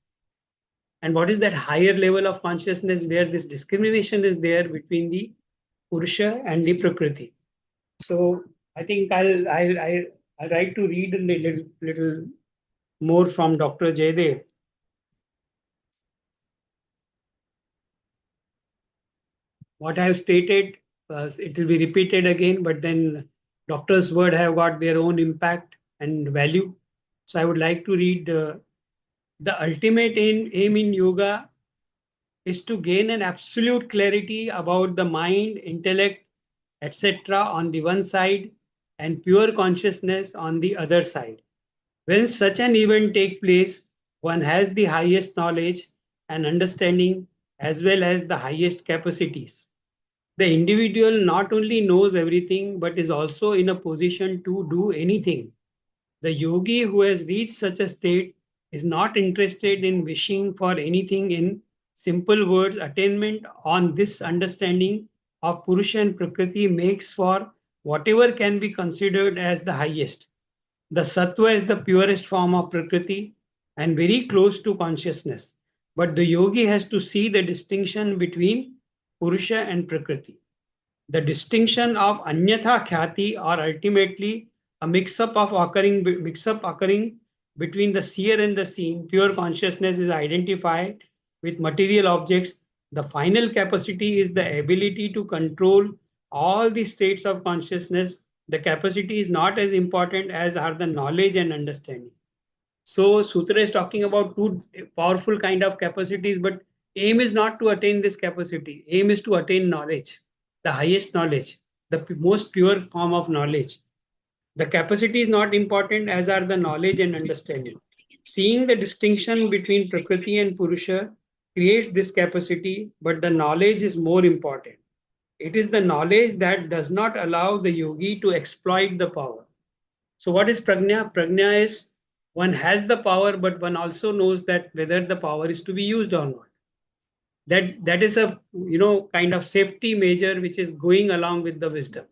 And what is that higher level of consciousness where this discrimination is there between the Purusha and the Prakriti? So I think I'll like to read a little more from Dr. Jaydev. What I have stated, it will be repeated again, but then doctor's word have got their own impact and value. So I would like to read the ultimate aim in yoga is to gain an absolute clarity about the mind, intellect, etc. on the one side and pure consciousness on the other side. When such an event takes place, one has the highest knowledge and understanding as well as the highest capacities. The individual not only knows everything but is also in a position to do anything. The yogi who has reached such a state is not interested in wishing for anything. In simple words, attainment on this understanding of Purusha and Prakriti makes for whatever can be considered as the highest. The Sattva is the purest form of Prakriti and very close to consciousness. But the yogi has to see the distinction between Purusha and Prakriti. The distinction of Anyatha Khyati, or ultimately a mix-up occurring between the seer and the seen. Pure consciousness is identified with material objects. The final capacity is the ability to control all the states of consciousness. The capacity is not as important as are the knowledge and understanding. So Sutra is talking about two powerful kind of capacities, but aim is not to attain this capacity. Aim is to attain knowledge, the highest knowledge, the most pure form of knowledge. The capacity is not important as are the knowledge and understanding. Seeing the distinction between Prakriti and Purusha creates this capacity, but the knowledge is more important. It is the knowledge that does not allow the yogi to exploit the power. So what is prajna? Prajna is one has the power, but one also knows that whether the power is to be used or not. That is a kind of safety measure which is going along with the wisdom.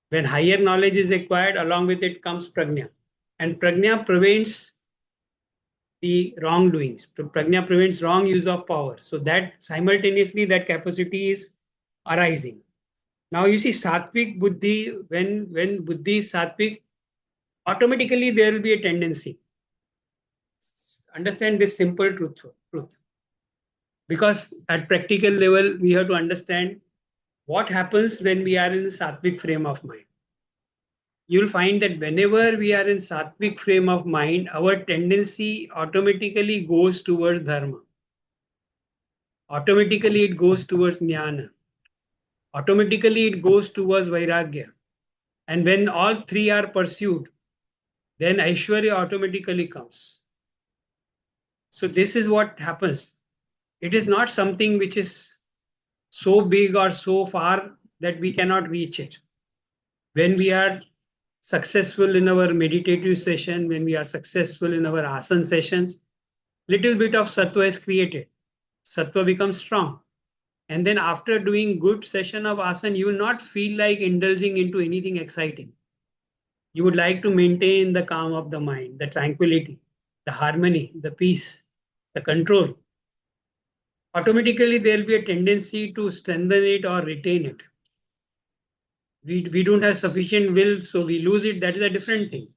When higher knowledge is acquired, along with it comes prajna, and prajna prevents the wrongdoings. Prajna prevents wrong use of power. So that simultaneously that capacity is arising. Now you see sattvic buddhi, when buddhi is sattvic, automatically there will be a tendency. Understand this simple truth. Because at practical level, we have to understand what happens when we are in the sattvic frame of mind. you'll find that whenever we are in sattvic frame of mind, our tendency automatically goes towards dharma. Automatically it goes towards jnana. Automatically it goes towards vairagya. And when all three are pursued, then Aishwarya automatically comes. So this is what happens. It is not something which is so big or so far that we cannot reach it. When we are successful in our meditative session, when we are successful in our asana sessions, little bit of sattva is created. Sattva becomes strong. And then after doing good session of asana, you will not feel like indulging into anything exciting. You would like to maintain the calm of the mind, the tranquility, the harmony, the peace, the control. Automatically, there will be a tendency to strengthen it or retain it. We don't have sufficient will, so we lose it. That is a different thing.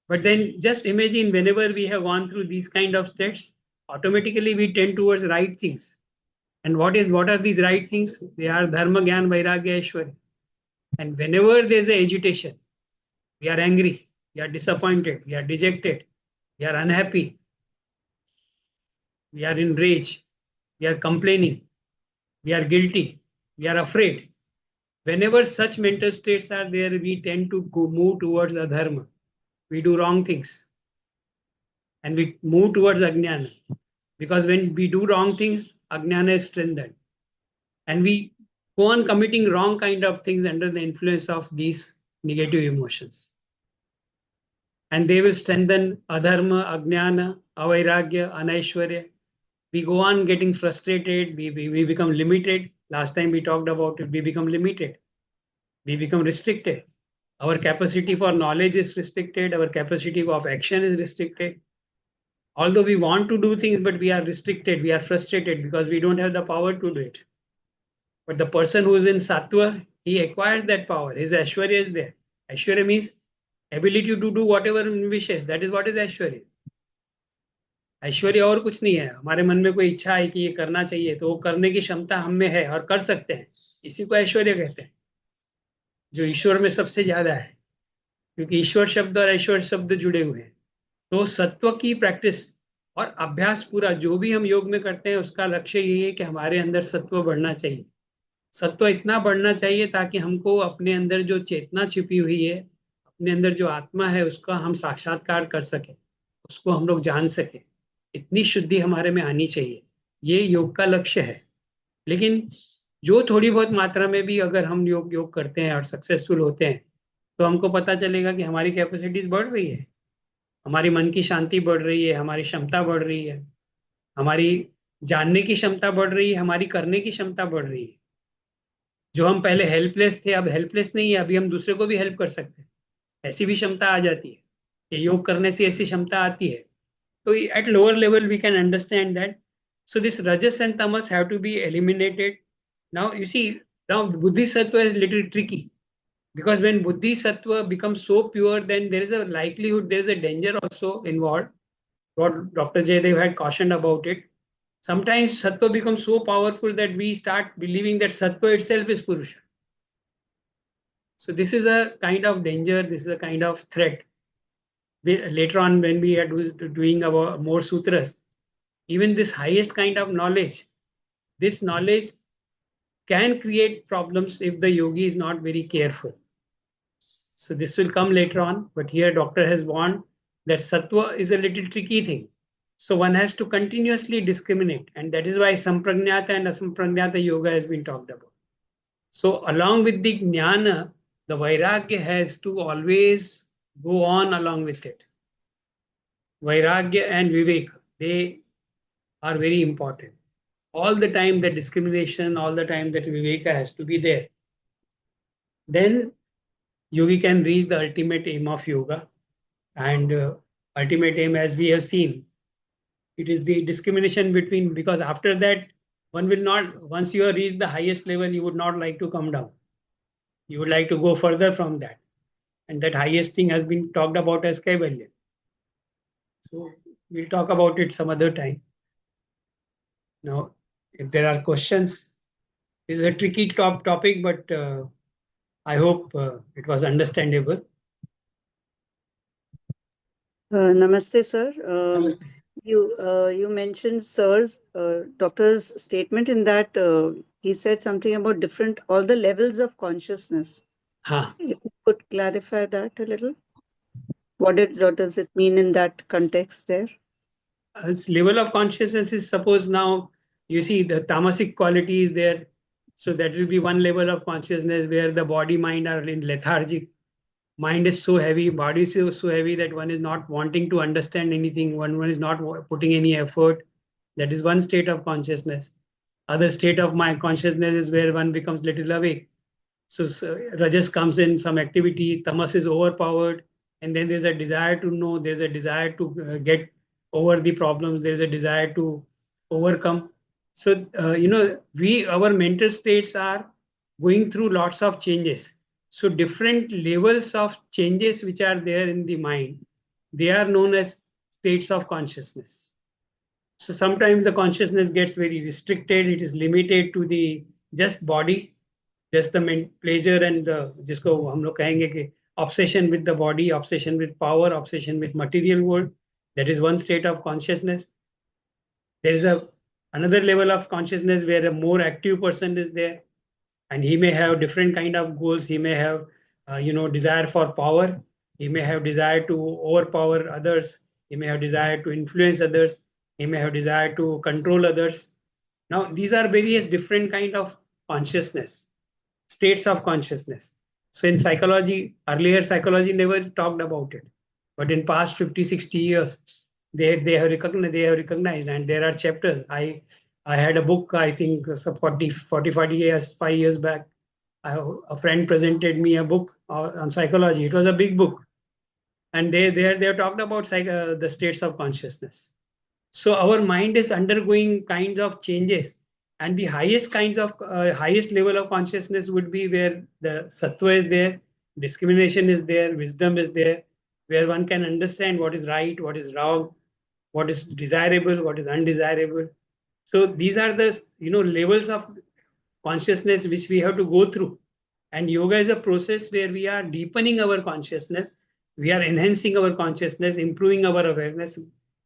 But then just imagine whenever we have gone through these kind of states, automatically we tend towards right things. And what are these right things? They are dharma, gyan, vairagya, aishwarya. And whenever there is a agitation, we are angry, we are disappointed, we are dejected, we are unhappy, we are in rage, we are complaining, we are guilty, we are afraid. Whenever such mental states are there, we tend to move towards adharma. We do wrong things. And we move towards ajnana. Because when we do wrong things, ajnana is strengthened. And we go on committing wrong kind of things under the influence of these negative emotions. And they will strengthen adharma, ajnana, avairagya, anaishwarya. We go on getting frustrated, we become limited. Last time we talked about it, we become limited. We become restricted. Our capacity for knowledge is restricted, our capacity of action is restricted. Although we want to do things, but we are restricted, we are frustrated because we don't have the power to do it. But the person who is in sattva, he acquires that power. His aishwarya is there. Aishwarya means ability to do whatever he wishes. That is what is aishwarya. ऐश्वर्य और कुछ नहीं है. हमारे मन में कोई इच्छा है कि ये करना चाहिए, तो वो करने की क्षमता हम में है और कर सकते हैं. इसी को ऐश्वर्य कहते हैं, जो ईश्वर में सबसे ज्यादा है, क्योंकि ईश्वर शब्द और ऐश्वर्य शब्द जुड़े हुए हैं. तो सत्व की प्रैक्टिस और अभ्यास पूरा जो भी हम योग में करते हैं, उसका लक्ष्य यही है कि हमारे अंदर सत्व बढ़ना चाहिए. सत्व इतना बढ़ना चाहिए ताकि हमको अपने अंदर जो चेतना छिपी हुई है, अपने अंदर जो आत्मा है, उसका हम साक्षात्कार कर सके, उसको हम लोग जान सके. इतनी शुद्धि हमारे में आनी चाहिए. ये योग का लक्ष्य है. लेकिन जो थोड़ी बहुत मात्रा में भी अगर हम योग करते हैं और सक्सेसफुल होते हैं, तो हमको पता चलेगा कि हमारी कैपेसिटीज बढ़ रही है, हमारी मन की शांति बढ़ रही है, हमारी क्षमता बढ़ रही है, हमारी जानने की क्षमता बढ़ रही है, हमारी करने की क्षमता बढ़ रही है. जो हम पहले हेल्पलेस थे, अब हेल्पलेस नहीं है, अभी हम दूसरे को भी हेल्प कर सकते हैं. ऐसी भी क्षमता आ जाती है. ये योग करने से ऐसी क्षमता आती है. So at lower level, we can understand that. So this rajas and tamas have to be eliminated. Now you see, now Buddhi Sattva is little tricky, because when Buddhi Sattva becomes so pure, then there is a likelihood, there is a danger also involved. What Dr. Jaydev had cautioned about it. Sometimes Sattva becomes so powerful that we start believing that Sattva itself is Purusha. So this is a kind of danger, this is a kind of threat. Later on, when we are doing our more sutras, even this highest kind of knowledge, this knowledge can create problems if the yogi is not very careful. So this will come later on, but here doctor has warned that sattva is a little tricky thing. So one has to continuously discriminate, and that is why samprajnata and asamprajnata yoga has been talked about. So along with the jnana, the vairagya has to always go on along with it. Vairagya and viveka, they are very important. All the time that discrimination, all the time that viveka has to be there. Then yogi can reach the ultimate aim of yoga. And ultimate aim, as we have seen, it is the discrimination between, because after that, one will not, once you have reached the highest level, you would not like to come down. You would like to go further from that. And that highest thing has been talked about as kaivalya. So we'll talk about it some other time. Now, if there are questions, this is a tricky topic, but I hope it was understandable. Namaste, sir. Namaste. You mentioned sir's doctor's statement in that he said something about all the levels of consciousness. Huh. If you could clarify that a little. What does it mean in that context there? Its level of consciousness is, suppose now you see the tamasic quality is there, so that will be one level of consciousness where the body mind are in lethargic. Mind is so heavy, body is so heavy that one is not wanting to understand anything, one is not putting any effort. That is one state of consciousness. Other state of my consciousness is where one becomes little awake. So rajas comes in some activity, tamas is overpowered, and then there's a desire to know, there's a desire to get over the problems, there's a desire to overcome. So our mental states are going through lots of changes. So different levels of changes which are there in the mind, they are known as states of consciousness. So sometimes the consciousness gets very restricted, it is limited to the just body, just the pleasure and जिसको हम लोग कहेंगे कि obsession with the body, obsession with power, obsession with material world. That is one state of consciousness. There is another level of consciousness where a more active person is there, and he may have different kind of goals. He may have desire for power. He may have desire to overpower others. He may have desire to influence others. He may have desire to control others. Now these are various different kind of consciousness, states of consciousness. So in psychology, earlier psychology never talked about it, but in past 50, 60 years, they have recognized, and there are chapters. I had a book, I think 40 years, 5 years back. A friend presented me a book on psychology. It was a big book, and they talked about the states of consciousness. So our mind is undergoing kinds of changes, and the highest level of consciousness would be where the sattva is there, discrimination is there, wisdom is there, where one can understand what is right, what is wrong, what is desirable, what is undesirable. So these are the levels of consciousness which we have to go through. And yoga is a process where we are deepening our consciousness, we are enhancing our consciousness, improving our awareness,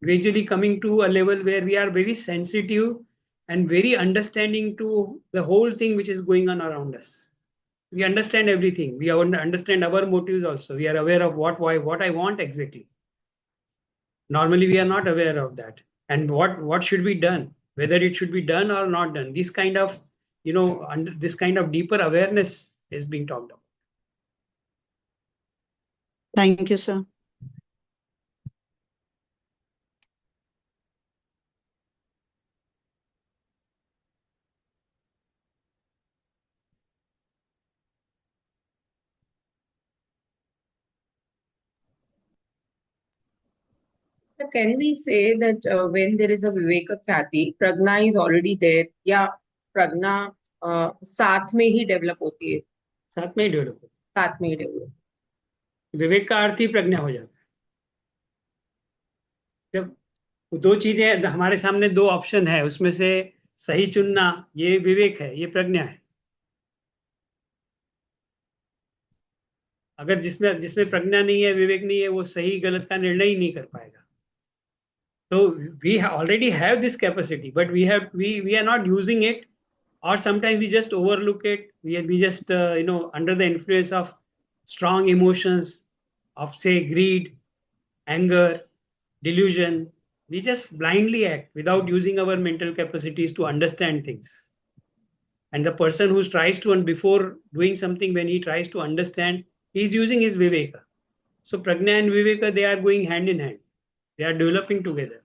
gradually coming to a level where we are very sensitive and very understanding to the whole thing which is going on around us. We understand everything. We understand our motives also. We are aware of what, why, what I want exactly. Normally, we are not aware of that. And what should be done, whether it should be done or not done. This kind of, this kind of deeper awareness is being talked about. Thank you, sir. Can we say that when there is a Viveka Khyati, Prajna is already there, या Prajna साथ में ही develop होती है? साथ में ही develop होती है, साथ में ही डेवलप. विवेक का अर्थ ही प्रज्ञा हो जाता है. जब दो चीजें हमारे सामने, दो ऑप्शन है, उसमें से सही चुनना, ये विवेक है, ये प्रज्ञा है. अगर जिसमें प्रज्ञा नहीं है, विवेक नहीं है, वो सही गलत का निर्णय ही नहीं कर पाएगा. So we already have this capacity, but we are not using it, or sometimes we just overlook it. We just under the influence of strong emotions of, say, greed, anger, delusion, we just blindly act without using our mental capacities to understand things. And the person who tries to, and before doing something, when he tries to understand, he is using his viveka. So prajna and viveka, they are going hand in hand. They are developing together.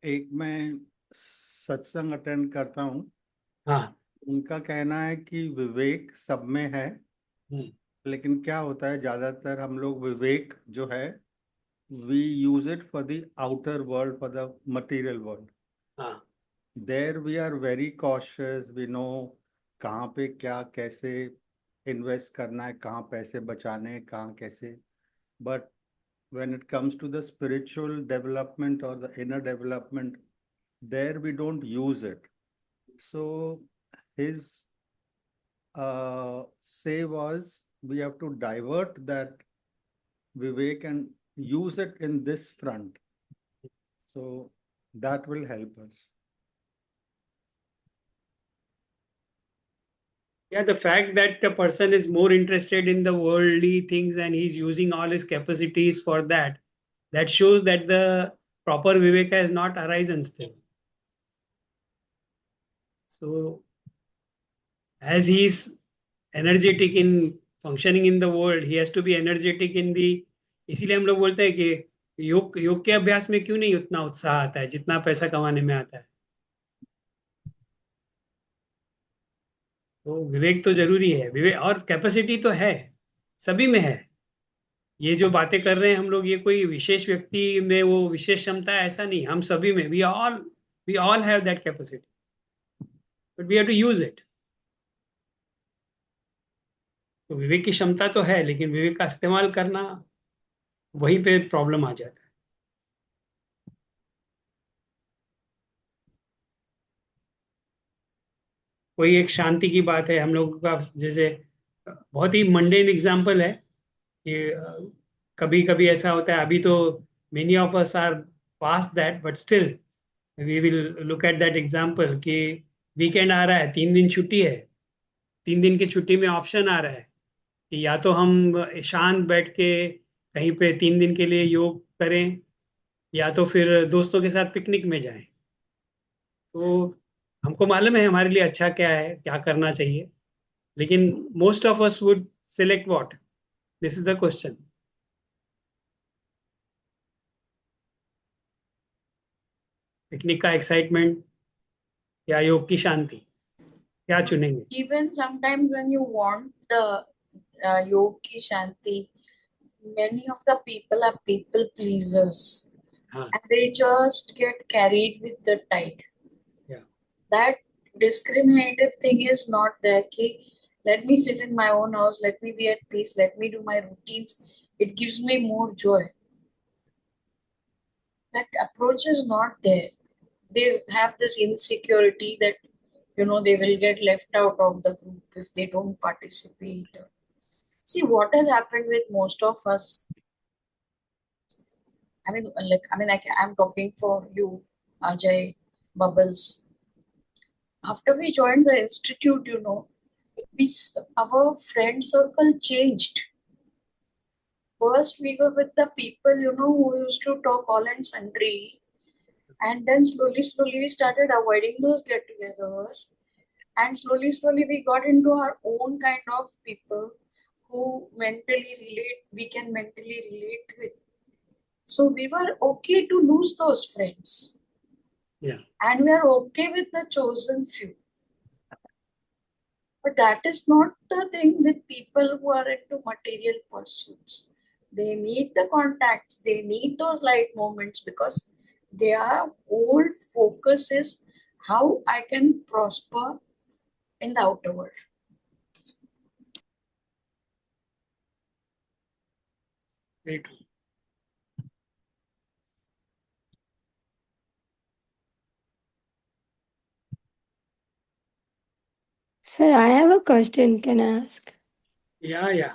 एक मैं सत्संग attend करता हूँ. हाँ. उनका कहना है कि विवेक सब में है, लेकिन क्या होता है, ज्यादातर हम लोग विवेक जो है, we use it for the outer world, for the material world. There we are very cautious. We know कहाँ पे क्या कैसे इन्वेस्ट करना है, कहाँ पैसे बचाने हैं, कहाँ कैसे. But when it comes to the spiritual development or the inner development, there we don't use it. So his say was we have to divert that Vivek and use it in this front. So that will help us. Yeah, the fact that the person is more interested in the worldly things and he's using all his capacities for that, that shows that the proper Viveka has not arisen still. So, as he's energetic in functioning in the world, he has to be energetic in the. इसीलिए हम लोग बोलते हैं कि योग के अभ्यास में क्यों नहीं उतना उत्साह आता है जितना पैसा कमाने में आता है. तो विवेक तो जरूरी है. विवेक और कैपेसिटी तो है, सभी में है. ये जो बातें कर रहे हैं हम लोग, ये कोई विशेष व्यक्ति में वो विशेष क्षमता है ऐसा नहीं. हम सभी में, we all have that capacity, but we have to use it. तो विवेक की क्षमता तो है, लेकिन विवेक का इस्तेमाल करना, वहीं पे प्रॉब्लम आ जाता है. कोई एक शांति की बात है हम लोग का, जैसे बहुत ही मंडेन एग्जांपल है कि कभी कभी ऐसा होता है. अभी तो many of us are past that, but still we will look at that example कि वीकेंड आ रहा है, 3 दिन छुट्टी है. 3 दिन की छुट्टी में ऑप्शन आ रहा है कि या तो हम शांत बैठ के कहीं पे 3 दिन के लिए योग करें, या तो फिर दोस्तों के साथ पिकनिक में जाएं. तो हमको मालूम है हमारे लिए अच्छा क्या है, क्या करना चाहिए, लेकिन most of us would select what. This is the question. Picnic का एक्साइटमेंट या योग की शांति, क्या चुनेंगे? Even sometimes when you want the yogi shanti, many of the people are people pleasers, हाँ, and they just get carried with the tide. Yeah. That discriminative thing is not there. Ki, let me sit in my own house, let me be at peace, let me do my routines. It gives me more joy. That approach is not there. They have this insecurity that they will get left out of the group if they don't participate. See what has happened with most of us. I'm talking for you, Ajay, Bubbles. After we joined the institute, our friend circle changed. First, we were with the people, who used to talk all and sundry. And then slowly we started avoiding those get-togethers. And slowly we got into our own kind of people who we can mentally relate with. So we were okay to lose those friends. Yeah. And we are okay with the chosen few. But that is not the thing with people who are into material pursuits. They need the contacts, they need those light moments, because their whole focus is how I can prosper in the outer world. Very true. Sir, I have a question. Can I ask? Yeah,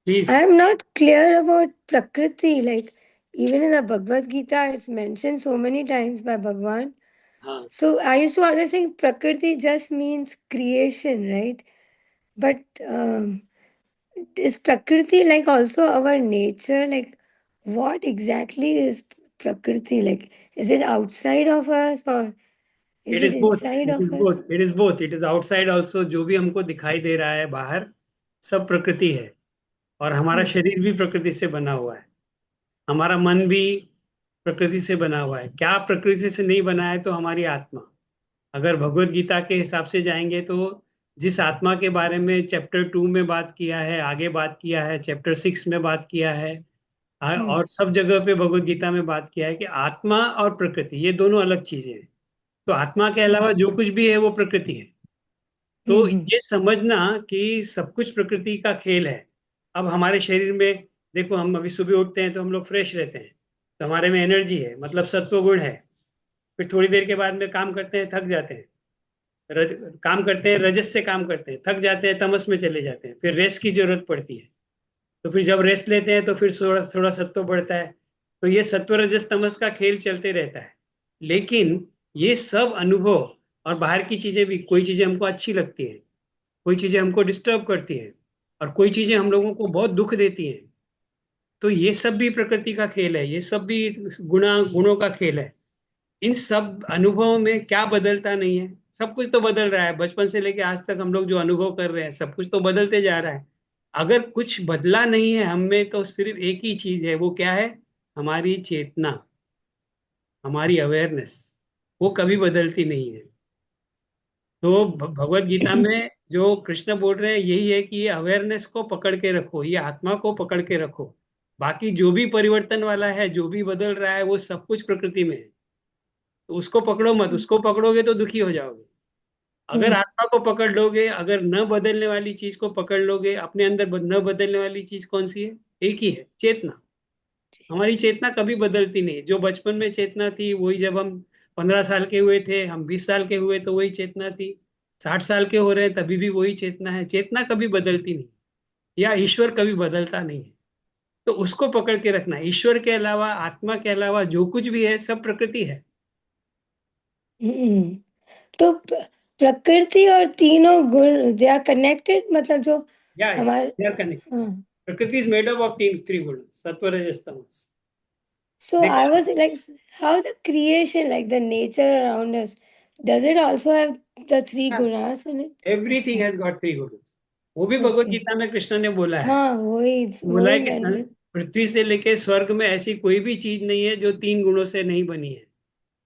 please. I'm not clear about Prakriti. Like, even in the Bhagavad Gita, it's mentioned so many times by Bhagwan. हाँ, So I used to always think Prakriti just means creation, right? But is Prakriti like also our nature? Like, what exactly is Prakriti? Like, is it outside of us or is it it is both. inside It is of us? both. It is both. It is outside also. जो भी हमको दिखाई दे रहा है बाहर, सब प्रकृति है. और हमारा शरीर भी प्रकृति से बना हुआ है. हमारा मन भी प्रकृति से बना हुआ है. क्या प्रकृति से नहीं बना है? तो हमारी आत्मा. अगर भगवत गीता के हिसाब से जाएंगे तो जिस आत्मा के बारे में चैप्टर 2 में बात किया है, आगे बात किया है, चैप्टर 6 में बात किया है, और सब जगह पे भगवत गीता में बात किया है कि आत्मा और प्रकृति ये दोनों अलग चीजें हैं. तो आत्मा के अलावा जो कुछ भी है वो प्रकृति है. तो ये समझना कि सब कुछ प्रकृति का खेल है. अब हमारे शरीर में देखो, हम अभी सुबह उठते हैं तो हम लोग फ्रेश रहते हैं, तो हमारे में एनर्जी है, मतलब सत्व गुण है. फिर थोड़ी देर के बाद में काम करते हैं, थक जाते हैं. काम करते हैं, रजस से काम करते हैं, थक जाते हैं, तमस में चले जाते हैं, फिर रेस्ट की जरूरत पड़ती है। तो फिर जब रेस्ट लेते हैं तो फिर थोड़ा थोड़ा सत्व बढ़ता है। तो ये सत्व रजस तमस का खेल चलते रहता है। लेकिन ये सब अनुभव और बाहर की चीजें भी, कोई चीजें हमको अच्छी लगती हैं, कोई चीजें हमको डिस्टर्ब करती हैं, और कोई चीजें हम लोगों को बहुत दुख देती हैं। तो ये सब भी प्रकृति का खेल है, ये सब भी गुणों का खेल है। इन सब अनुभवों में क्या बदलता नहीं है? सब कुछ तो बदल रहा है। बचपन से लेके आज तक हम लोग जो अनुभव कर रहे हैं, सब कुछ तो बदलते जा रहा है। अगर कुछ बदला नहीं है हम में, तो सिर्फ एक ही चीज है। वो क्या है? हमारी चेतना, हमारी अवेयरनेस। वो कभी बदलती नहीं है। तो भगवत गीता में जो कृष्ण बोल रहे हैं यही है कि ये अवेयरनेस को पकड़ के रखो, ये आत्मा को पकड़ के रखो। बाकी जो भी परिवर्तन वाला है, जो भी बदल रहा है, वो सब कुछ प्रकृति में है। तो उसको पकड़ो मत। उसको पकड़ोगे तो दुखी हो जाओगे। अगर आत्मा को पकड़ लोगे, अगर न बदलने वाली चीज को पकड़ लोगे, अपने अंदर न बदलने वाली चीज कौन सी है? एक ही है, चेतना। हमारी चेतना कभी बदलती नहीं। जो बचपन में चेतना थी वही, जब हम 15 साल के हुए थे, हम 20 साल के हुए तो वही चेतना थी, 60 साल के हो रहे हैं तभी भी वही चेतना है। चेतना कभी बदलती नहीं, या ईश्वर कभी बदलता नहीं है। तो उसको पकड़ के रखना। ईश्वर के अलावा, आत्मा के अलावा जो कुछ भी है सब प्रकृति है। हम्म। तो प्रकृति और तीनों गुण दे आर कनेक्टेड, मतलब जो या हमारे, दे आर कनेक्टेड। हाँ। Prakriti is made up of तीन थ्री गुण, सत्व रजस तमस। So I देखो, was like, how the creation, like the nature around us, does it also have the three gunas in it? Everything अच्छा, has got three गुणस। वो भी भगवत okay. Gita में कृष्ण ने बोला है। हाँ, वही बोला है वही कि मैंने। पृथ्वी से लेके स्वर्ग में ऐसी कोई भी चीज नहीं है जो 3 गुणों से नहीं बनी है।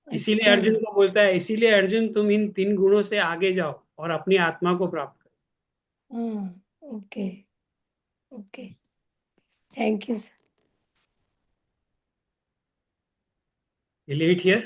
इसीलिए अच्छा, अर्जुन को बोलता है, इसीलिए अर्जुन तुम इन 3 गुणों से आगे जाओ और अपनी आत्मा को प्राप्त करो। हाँ, okay, okay, thank you. You leave it here.